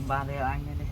ba đeo anh đi.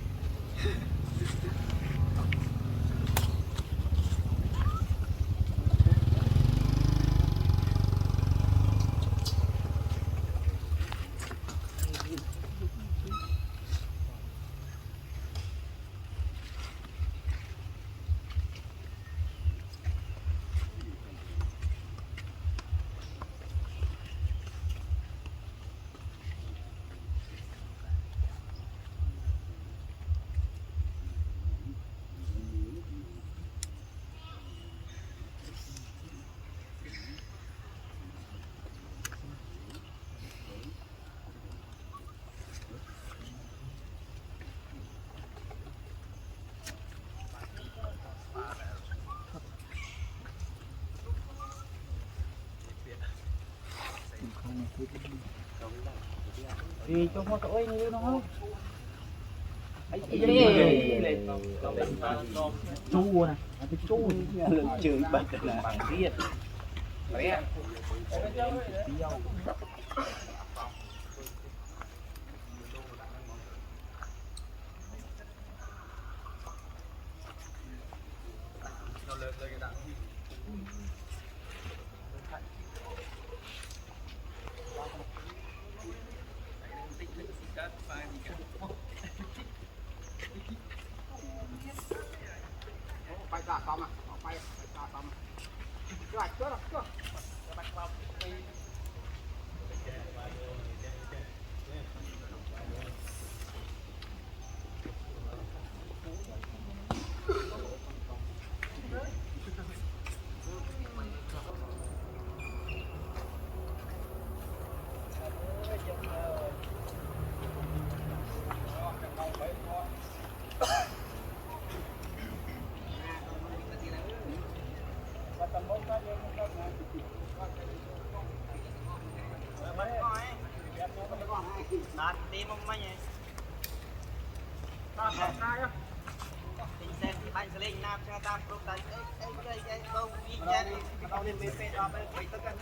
Thì cho hoa tối như nó chu nè, cái chu chửi bật là bằng riết phải cả xong à, phải cả xong à. Rồi, chưa rồi, chưa. Đạt đi mong mấy nhỉ? Tình xem thì bạn sẽ lên nam cho ta pro tay. Ê, câu đi chân. Tao lên BP đó, bây giờ tất cả